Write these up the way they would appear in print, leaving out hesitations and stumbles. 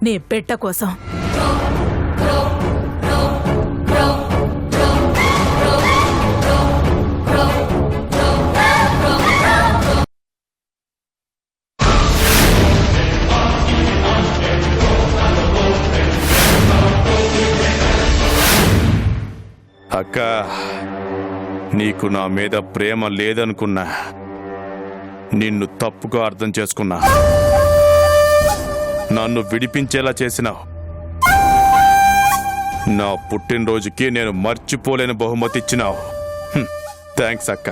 నీ బిడ్డ కోసం. అక్క, నీకు నా మీద ప్రేమ లేదనుకున్నా, నిన్ను తప్పుగా అర్థం చేసుకున్నా. నన్ను విడిపించేలా చేసినావు. నా పుట్టినరోజుకి నేను మర్చిపోలేని బహుమతి ఇచ్చినావు. థ్యాంక్స్ అక్క.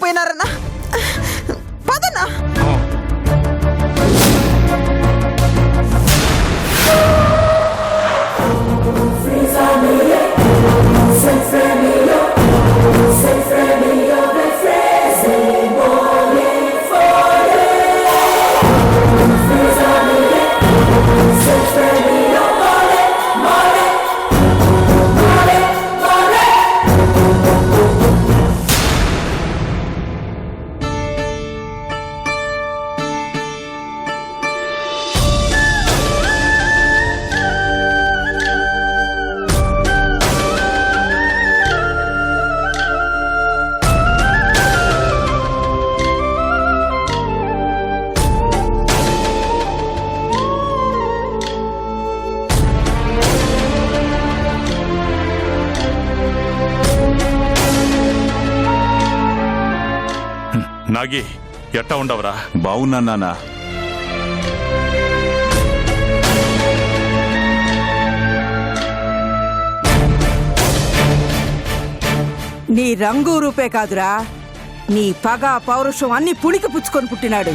పోయినారన్నా, పదన్నా. నాగి, ఎట్టా ఉండవరా? బావున్నా నాన్న. నీ రంగు రూపే కాదురా, నీ పగ పౌరుషం అన్ని పుణికి పుచ్చుకొని పుట్టినాడు.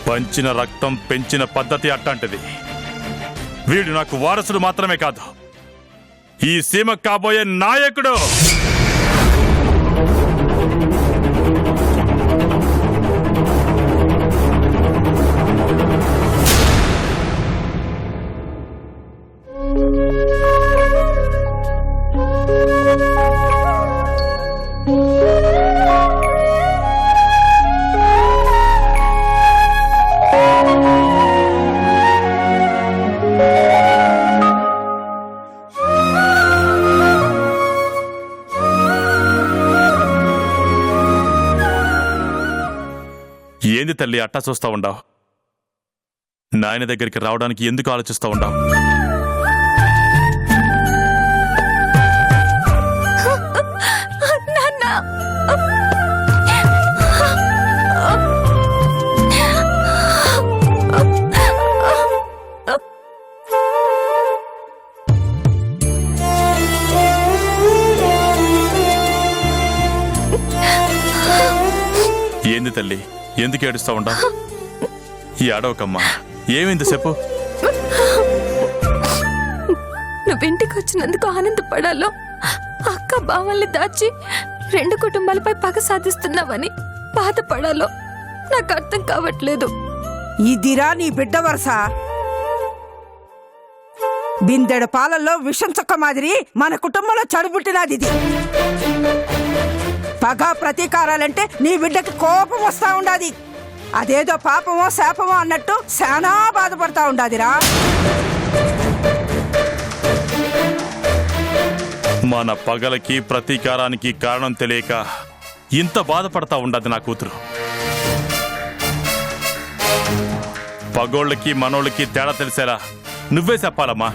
పంచిన రక్తం పెంచిన పద్ధతి అట్టాంటిది. వీడు నాకు వారసుడు మాత్రమే కాదు, ఈ సీమ కాబోయే నాయకుడు. ఏంది తల్లి అట్టా చూస్తా ఉండావు? నాయన దగ్గరికి రావడానికి ఎందుకు ఆలోచిస్తా ఉండావు? ఏంది తల్లి, ఎందుకు ఏడుస్తా ఉండావు? ఈ అడవకమ్మా, ఏమైంది చెప్పు. నువ్వింటికి వచ్చినందుకు ఆనందపడాలో, అక్క బావల్ని దాచి 2 కుటుంబాలపై పగ సాధిస్తున్నావని బాధపడాలో నాకు అర్థం కావట్లేదు. ఇదిరా నీ బిడ్డ వరస. బిందెడు పాలల్లో విషం చొక్క మాదిరి మన కుటుంబంలో చడుబుట్టినది ఇది. పగ ప్రతీకారాలంటే నీ బిడ్డకి కోపం వస్తా ఉండాది. అదేదో పాపమో శాపమో అన్నట్టు శానా బాధపడతా ఉండాదిరా. మన పగలకి ప్రతీకారానికి కారణం తెలియక ఇంత బాధపడతా ఉండదు నా కూతురు. పగోళ్ళకి మనోళ్ళకి తేడా తెలిసేలా నువ్వే చెప్పాలమ్మా.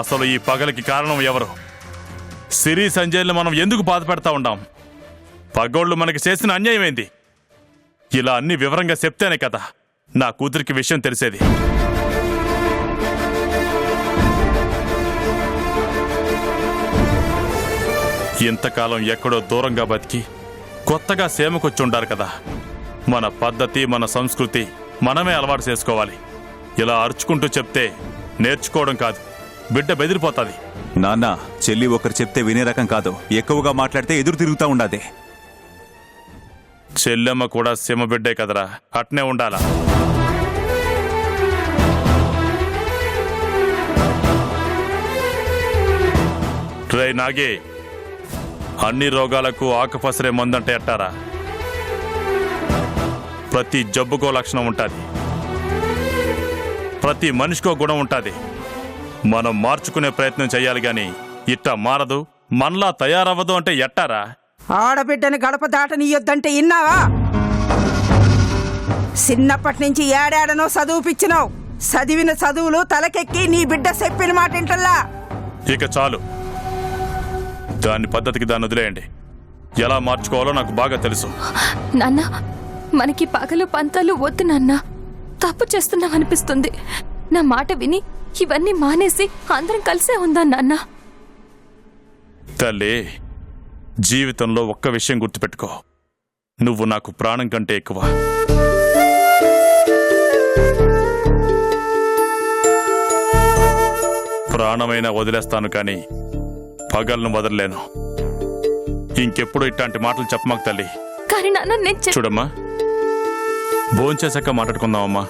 అసలు ఈ పగలకి కారణం ఎవరు? సిరి సంజయ్ని మనం ఎందుకు బాధ పెడతా ఉండాం? పగోళ్ళు మనకి చేసిన అన్యాయమైంది. ఇలా అన్ని వివరంగా చెప్తేనే కదా నా కూతురికి విషయం తెలిసేది. ఇంతకాలం ఎక్కడో దూరంగా బతికి కొత్తగా సేమకొచ్చి ఉండారు కదా. మన పద్ధతి, మన సంస్కృతి మనమే అలవాటు చేసుకోవాలి. ఇలా అరుచుకుంటూ చెప్తే నేర్చుకోవడం కాదు, బిడ్డ బెదిరిపోతుంది. నాన్న, చెల్లి ఒకరు చెప్తే వినే రకం కాదు. ఎక్కువగా మాట్లాడితే ఎదురు తిరుగుతూ ఉండాది. చెల్లెమ్మ కూడా సీమ బిడ్డే కదరా, అట్నే ఉండాలా. రే నాగి, అన్ని రోగాలకు ఆకుపసరే మందంటే ఎట్టారా? ప్రతి జబ్బుకో లక్షణం ఉంటుంది, ప్రతి మనిషికో గుణం ఉంటుంది. మనం మార్చుకునే ప్రయత్నం చెయ్యాలి గాని ఇట్టా మారదు, మనలా తయారవ్వదు అంటే ఎట్టారా? ఆడబిడ్డని గడప దాటనియ్యొద్దంటే ఇన్నావా? చిన్నప్పటి నుంచి ఏడాడనో చదువుపిచ్చినావు. చదివిన చదువులు తలకెక్కి నీ బిడ్డ చెప్పిన మాట ఇంటల్లా. ఇక చాలు, దాని పద్ధతికి దాన్ని వదిలేయండి. ఎలా మార్చుకోవాలో నాకు బాగా తెలుసు. నాన్న, మనకి పగలు పంతాలు వద్దు నాన్న. తప్పు చేస్తున్నామనిపిస్తుంది. నా మాట విని ఇవన్నీ మానేసి అందరం కలిసే ఉందా నాన్న? తల్లి, జీవితంలో ఒక్క విషయం గుర్తుపెట్టుకో, నువ్వు నాకు ప్రాణం కంటే ఎక్కువ. ప్రాణమైనా వదిలేస్తాను కానీ పగలను వదలలేను. ఇంకెప్పుడు ఇట్లాంటి మాటలు చెప్పమాకు తల్లి. కానీ నాన్న, నేను చూడమ్మా, భోంచేశాక మాట్లాడుకుందామమ్మా.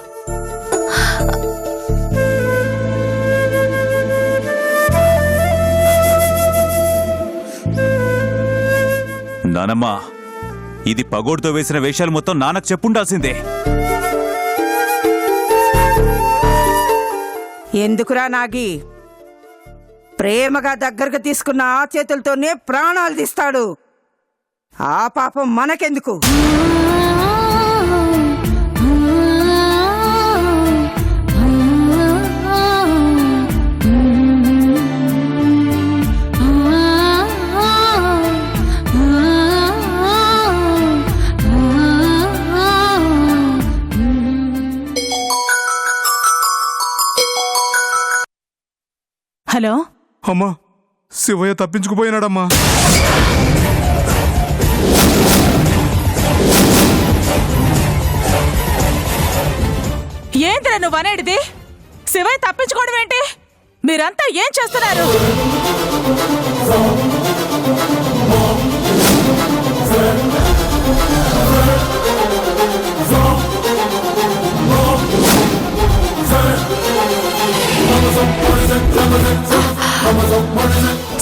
నానమ్మా, ఇది పగోడుతో వేసిన వేషాలు మొత్తం నాన్నకు చెప్పుండాల్సిందే. ఎందుకురా నాగి? ప్రేమగా దగ్గరకు తీసుకున్న ఆ చేతులతోనే ప్రాణాలు తీస్తాడు. ఆ పాపం మనకెందుకు? హలో అమ్మా, శివయ్య తప్పించుకుపోయినాడమ్మా. ఏంటిరా నువ్వు అనేటిది? శివయ్య తప్పించుకోవడం ఏంటి? మీరంతా ఏం చేస్తున్నారు?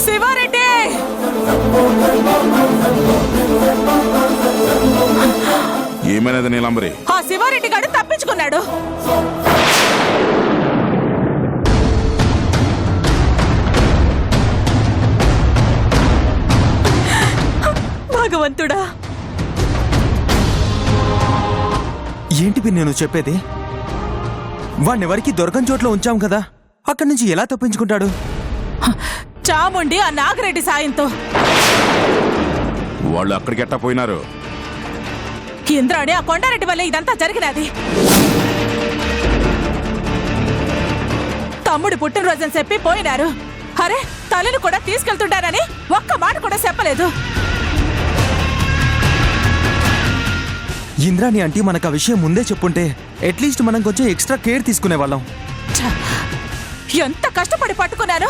శివారెడ్డి! ఏమైనది నీలంబరి? ఆ శివారెడ్డి గారు తప్పించుకున్నాడు. భగవంతుడా! ఏంటి నేను చెప్పేది? వాణ్ణెవరికి దొరకని చోట్ల ఉంచాం కదా, అక్కడి నుంచి ఎలా తప్పించుకుంటాడు? చాముండి ఆ నాగిరెడ్డి సాయంతో. వాళ్ళు అక్కడికి ఎట్టా పోయినారు? ఇంద్రాణి ఆ కొండారెడ్డి వల్ల ఇదంతా జరిగినది. తమ్ముడు పుట్టినరోజని చెప్పి పోయినారు. అరే, తల్లిని కూడా తీసుకెళ్తుంటారని ఒక్క మాట కూడా చెప్పలేదు. ఇంద్రాణి ఆంటీ మనకు ఆ విషయం ముందే చెప్పుంటే అట్లీస్ట్ మనం కొంచెం ఎక్స్ట్రా కేర్ తీసుకునే వాళ్ళం. ఎంత కష్టపడి పట్టుకున్నాను.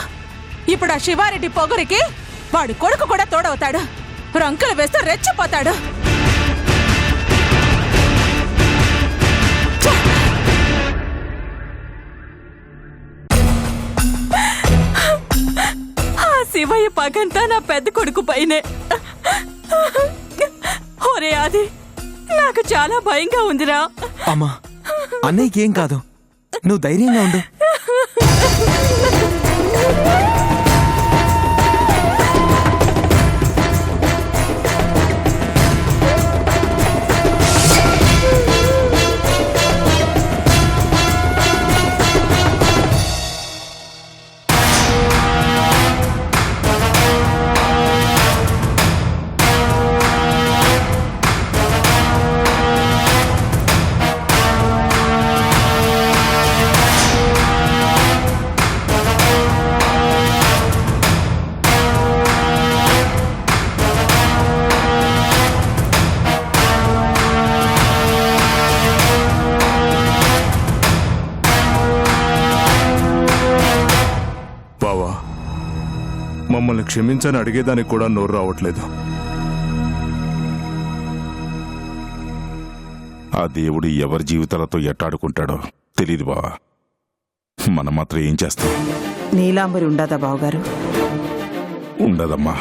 ఇప్పుడు ఆ శివారెడ్డి పొగరికి వాడి కొడుకు కూడా తోడవుతాడు. రంకులు వేస్తూ రెచ్చిపోతాడు. ఆ శివయ్య పగంతా నా పెద్ద కొడుకు పైనే. ఒరే, అది నాకు చాలా భయంగా ఉందిరా. అమ్మా, అన్నయ్యకి ఏం కాదు, నువ్వు ధైర్యంగా ఉండు. మమ్మల్ని క్షమించని అడిగేదానికి కూడా నోరు రావట్లేదు. ఆ దేవుడు ఎవరి జీవితాలతో ఎట్టాడుకుంటాడో తెలీదు బావా. మనం మాత్రం ఏం చేస్తాం? నీలాంబరి ఉండదా బావగారు? ఉండదమ్మా.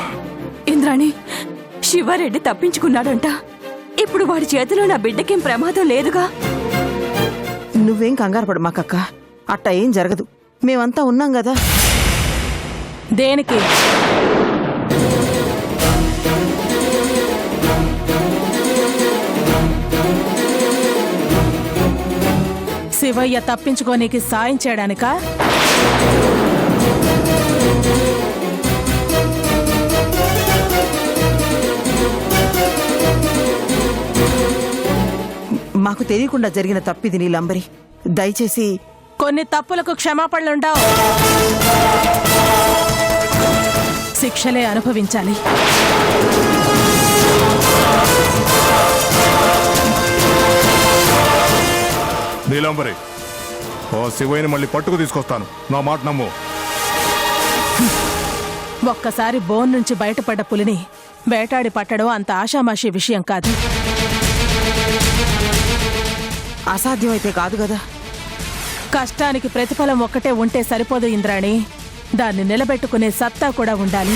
ఇంద్రాణి, శివారెడ్డి తప్పించుకున్నాడంట. ఇప్పుడు వాడి చేతిలో నా బిడ్డకేం ప్రమాదం లేదుగా? నువ్వేం కంగారు పడు మాకక్క, అట్టా ఏం జరగదు. మేమంతా ఉన్నాం కదా. దేనికి? శివయ్య తప్పించుకోనీకి సాయం చేయడానికా? మాకు తెలియకుండా జరిగిన తప్పిది నీలాంబరి. దయచేసి కొన్ని తప్పులకు క్షమాపణలుండవు, శిక్షలే అనుభవించాలి. నీలాంబరి, ఓ శివయ్యని మళ్ళీ పట్టుకు తీసుకొస్తాను, నా మాట నమ్ము. ఒక్కసారి బోన్ నుంచి బయటపడ్డ పులిని వేటాడి పట్టడం అంత ఆషామాషి విషయం కాదు. అసాధ్యమైతే కాదు కదా. కష్టానికి ప్రతిఫలం ఒక్కటే ఉంటే సరిపోదు ఇంద్రాణి, దాన్ని నిలబెట్టుకునే సత్తా కూడా ఉండాలి.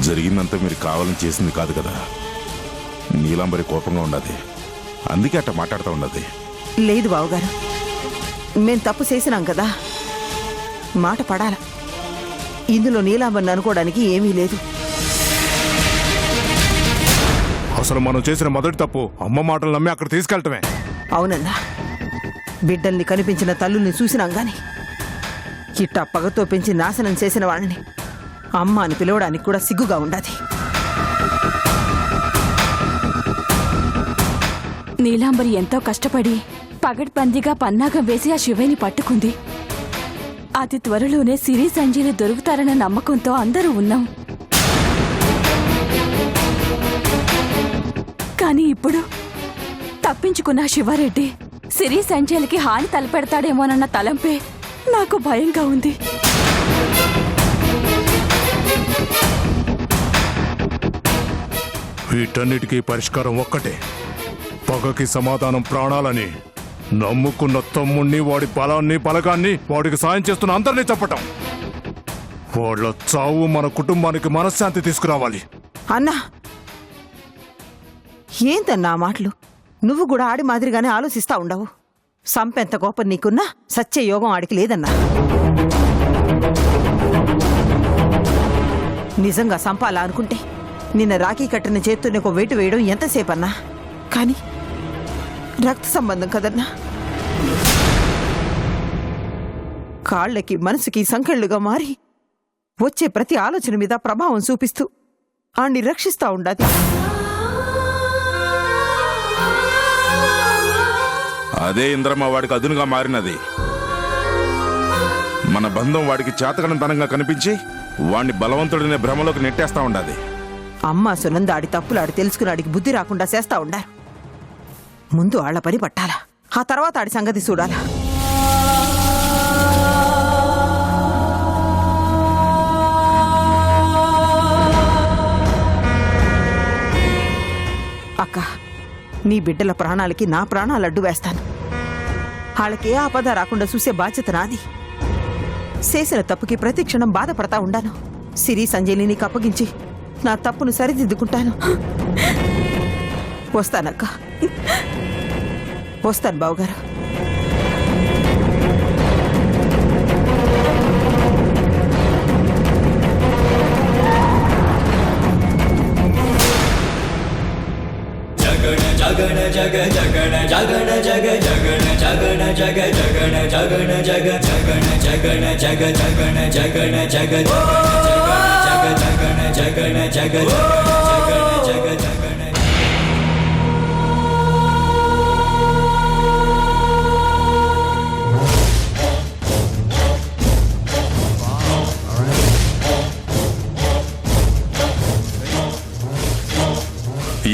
జరిగిందంతా మీరు కావాలని చేసింది కాదు కదా. నీలాంబరి కోపంగా ఉండదు, అందుకే అట్ట మాట్లాడుతూ ఉండదు. లేదు బావగారు, మేం తప్పు చేసినాం కదా, మాట పడాల. ఇందులో నీలాంబరిని అనుకోవడానికి ఏమీ లేదు. అసలు మనం చేసిన మొదటి తప్పు అమ్మ మాటలు నమ్మి అక్కడ తీసుకెళ్ళటమే. అవునన్నా, బిడ్డల్ని కనిపించిన తల్లుల్ని చూసినాం గాని ఇట్టా పగతో పెంచి నాశనం చేసిన వాళ్ళని అమ్మ అని పిలవడానికి కూడా సిగ్గుగా ఉండదు. నీలాంబరి ఎంతో కష్టపడి పగడ్బందీగా పన్నాగం వేసి ఆ శివయ్యని పట్టుకుంది. అతి త్వరలోనే సిరి సంజీని దొరుకుతారన్న నమ్మకంతో అందరూ ఉన్నాం. కానీ ఇప్పుడు తప్పించుకున్న శివారెడ్డి సిరి సంజయ్లకి హాని తలపెడతాడేమోనన్న తలంపే నాకు భయంగా ఉంది. వీటన్నిటికీ పరిష్కారం ఒక్కటే. పగకి సమాధానం ప్రాణాలని నమ్ముకున్న తమ్ముణ్ణి, వాడి బలాన్ని, బలగాన్ని, వాడికి సాయం చేస్తున్న అందరినీ చెప్పటం. వాళ్ళ చావు మన కుటుంబానికి మనశ్శాంతి తీసుకురావాలి. అన్నా, ఏంటన్నా ఆ మాటలు? నువ్వు కూడా ఆడి మాదిరిగానే ఆలోచిస్తా ఉండవు. సంపెంత కోపం నీకున్నా సత్య యోగం ఆడికి లేదన్నా. నిజంగా సంపాలా అనుకుంటే నిన్న రాఖీ కట్టిన చేత్తోనే ఒక వేటు వేయడం ఎంతసేపన్నా? కానీ రక్త సంబంధం కదన్నా. కాళ్ళకి మనసుకి సంకెళ్ళుగా మారి వచ్చే ప్రతి ఆలోచన మీద ప్రభావం చూపిస్తూ ఆణ్ణి రక్షిస్తా ఉండాలి. అదే ఇంద్రమ్మ వాడికి అదునుగా మారినది. మన బంధం వాడికి చేతకనంతనంగా కనిపించి వాణ్ణి బలవంతుడినే భ్రమలోకి నెట్టేస్తా ఉండాది. అమ్మ సునంద ఆడి తప్పులాడి తెలుసుకున్నాడికి బుద్ధి రాకుండా చేస్తా ఉండారు. ముందు ఆళ్ల పని పట్టాలా, ఆ తర్వాత ఆడి సంగతి చూడాలా. అక్క, నీ బిడ్డల ప్రాణాలకి నా ప్రాణాలు అడ్డు వేస్తాను. వాళ్ళకి ఏ ఆపద రాకుండా చూసే బాధ్యత నాది. చేసిన తప్పుకి ప్రతి క్షణం బాధపడతా ఉండాను. సిరి సంజయ్ని నీకు అప్పగించి నా తప్పును సరిదిద్దుకుంటాను. వస్తానక్క, వస్తాను బావగారు. జగణ జగ జగణ జగణ జగ జగణ జగణ జగ జగణ జగణ జగ జగణ జగణ జగ జగణ జగణ జగ జగణ జగణ జగ జగణ జగ జగణ.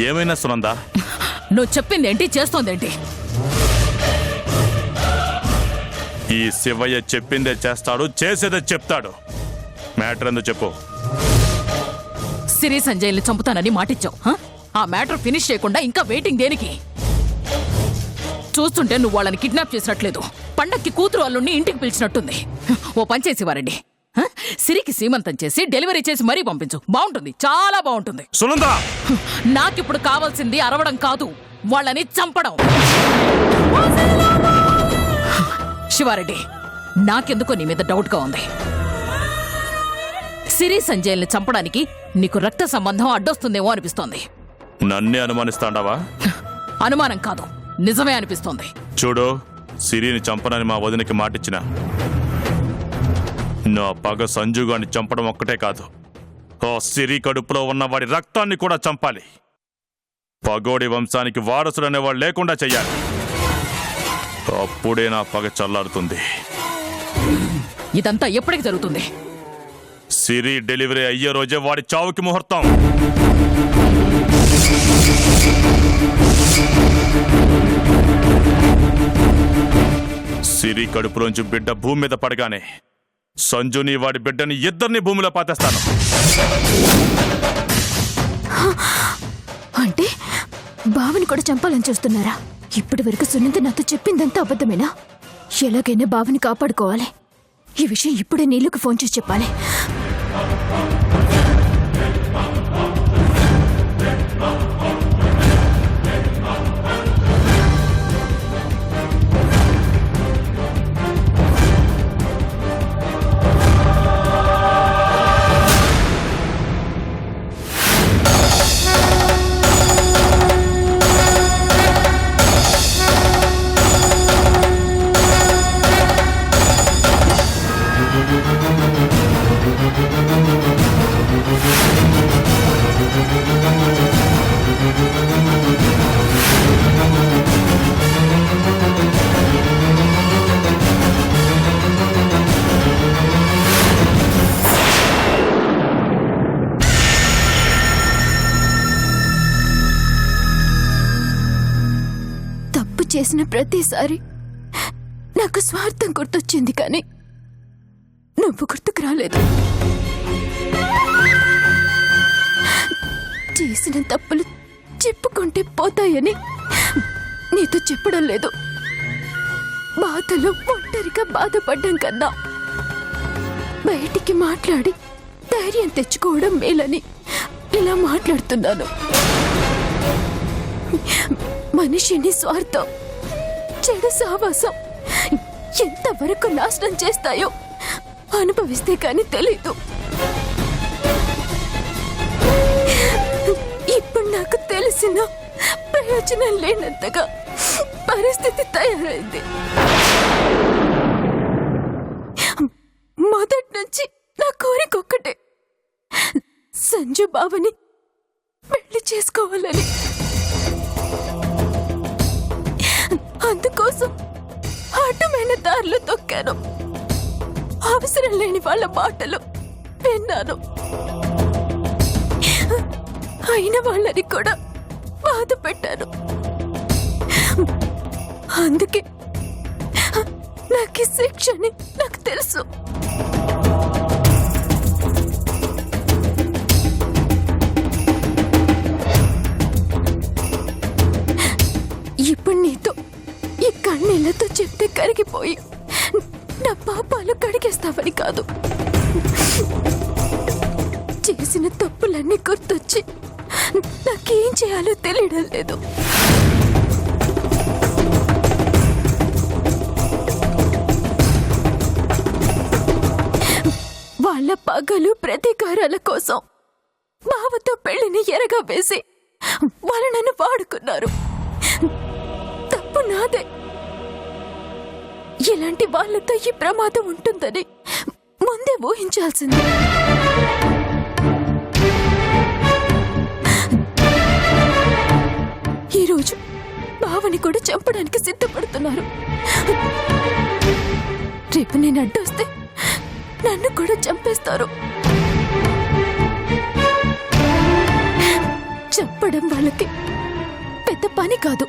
ఏమైనా సునందా, నువ్వు చెప్పిందేంటి, చేస్తోందేంటి? ఈ శివయ్య చెప్పిందే చేస్తాడు, చేసేదే చెప్తాడు. మ్యాటర్ ఎందుకు చెప్పు. సిరి సంజయ్ని చంపుతానని మాటిచ్చావు. ఆ మ్యాటర్ ఫినిష్ చేయకుండా ఇంకా వెయిటింగ్ దేనికి? చూస్తుంటే నువ్వు వాళ్ళని కిడ్నాప్ చేసినట్లేదు, పండక్కి కూతురు అల్లుణ్ణి ఇంటికి పిలిచినట్టుంది. ఓ పని చేసి వారండి, సిరికి సీమంతం చేసి డెలివరీ చేసి మరీ పంపించు. బాగుంటుంది, చాలా బాగుంటుంది. సునంద, నాకిప్పుడు కావాల్సింది అరవడం కాదు, వాళ్ళని చంపడం. శివారెడ్డి, నాకెందుకో నీ మీద డౌట్గా ఉంది. సిరి సంజయ్ని చంపడానికి నీకు రక్త సంబంధం అడ్డొస్తుందేమో అనిపిస్తోంది. నన్నే అనుమానిస్తాండావా? అనుమానం కాదు, నిజమే అనిపిస్తోంది. చూడు, సిరిని చంపనని మా వదినకి మాటిచ్చిన. నా పగ సంజుగాన్ని చంపడం ఒక్కటే కాదు, ఆ సిరి కడుపులో ఉన్న వాడి రక్తాన్ని కూడా చంపాలి. పగోడి వంశానికి వారసుడనేవాడు లేకుండా చెయ్యాలి. అప్పుడే నా పగ చల్లారుతుంది. ఇదంతా ఎప్పటికి జరుగుతుంది? సిరి డెలివరీ అయ్యే రోజే వాడి చావుకి ముహూర్తం. సిరి కడుపులోంచి బిడ్డ భూమి మీద పడగానే సంజుని వాడి బిడ్డని ఇద్దరిని భూమిలో పాతేస్తాను. అంటే బావని కూడా చంపాలని చూస్తున్నారా? ఇప్పటి వరకు సునంద నాతో చెప్పిందంతా అబద్ధమేనా? ఎలాగైనా బావని కాపాడుకోవాలి. ఈ విషయం ఇప్పుడే నీళ్ళకు ఫోన్ చేసి చెప్పాలి. చేసిన ప్రతిసారి నాకు స్వార్థం గుర్తొచ్చింది, కానీ నువ్వు గుర్తుకు రాలేదు. చేసిన తప్పులు చెప్పుకుంటే పోతాయని నీతో చెప్పడం లేదు. బాధలో ఒంటరిగా బాధపడ్డం కన్నా బయటికి మాట్లాడి ధైర్యం తెచ్చుకోవడం మేలని ఇలా మాట్లాడుతున్నాను. మనిషిని స్వార్థం, చెడు సావాసం ఎంతవరకు నాశనం చేస్తాయో అనుభవిస్తే కానీ తెలీదు. ఇప్పుడు నాకు తెలిసిన ప్రయోజనం లేనంతగా పరిస్థితి తయారైంది. మొదటి నుంచి నా కోరిక ఒక్కటే, సంజు బావని పెళ్లి చేసుకోవాలని. అందుకోసం అడ్డమైన దారులు తొక్కాను. అవసరం లేని వాళ్ళ మాటలు విన్నాను. అయిన వాళ్ళని కూడా బాధ పెట్టాను. అందుకే నాకు శిక్షని నాకు తెలుసు. ఇప్పుడు నీతో ఈ కన్నీళ్లతో చెప్తే కరిగిపోయి నా పాపాలు కడిగేస్తావని కాదు, చేసిన తప్పులన్నీ గుర్తొచ్చి నాకేం చేయాలో తెలియడం లేదు. వాళ్ళ పగలు ప్రతీకారాల కోసం బావతో పెళ్లిని ఎరగా వేసి వాళ్ళు నన్ను వాడుకున్నారు. తప్పు నాదే. ఇలాంటి వాళ్ళతో ఈ ప్రమాదం ఉంటుందని ముందే ఊహించాల్సింది. ఈరోజు బావని కూడా చంపడానికి సిద్ధపడుతున్నారు. రేపు నేను అడ్డొస్తే నన్ను కూడా చంపేస్తారు. చంపడం వాళ్ళకి పెద్ద పని కాదు.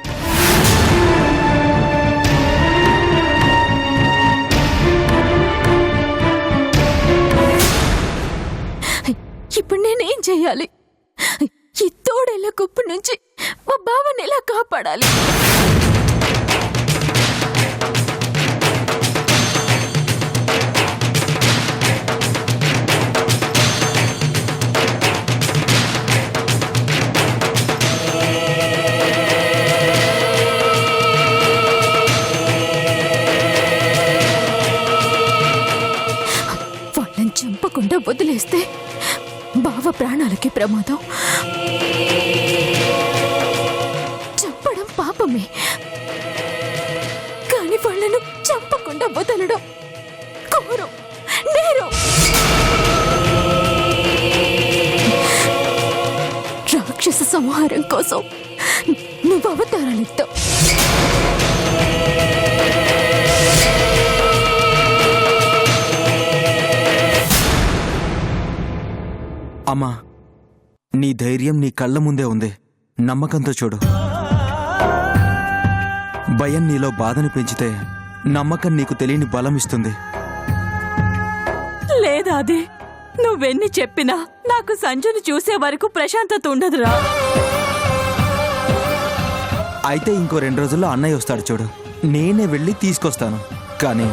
ఇప్పుడు నేనేం చెయ్యాలి? ఈ తోడేళ్ల కుప్పు నుంచి మా బావని ఎలా కాపాడాలి? వాళ్ళని చంపకుండా వదిలేస్తే బావ ప్రాణాలకి ప్రమాదం. చంపడం పాపమే, కానీ వాళ్ళను చంపకుండా వదలడం ఘోరం, నేరం. రాక్షస సంహారం కోసం నువ్వు అవతారాలెత్తావు. అమ్మా, నీ ధైర్యం నీ కళ్ళ ముందే ఉంది. నమ్మకంతో చూడు. భయం నీలో బాధని పెంచితే నమ్మకం నీకు తెలియని బలం ఇస్తుంది. లేదా అది నువ్వెన్ని చెప్పినా నాకు సంజుని చూసే వరకు ప్రశాంతత ఉండదురా. అయితే ఇంకో 2 రోజుల్లో అన్నయ్య వస్తాడు చూడు. నేనే వెళ్ళి తీసుకొస్తాను. కానీ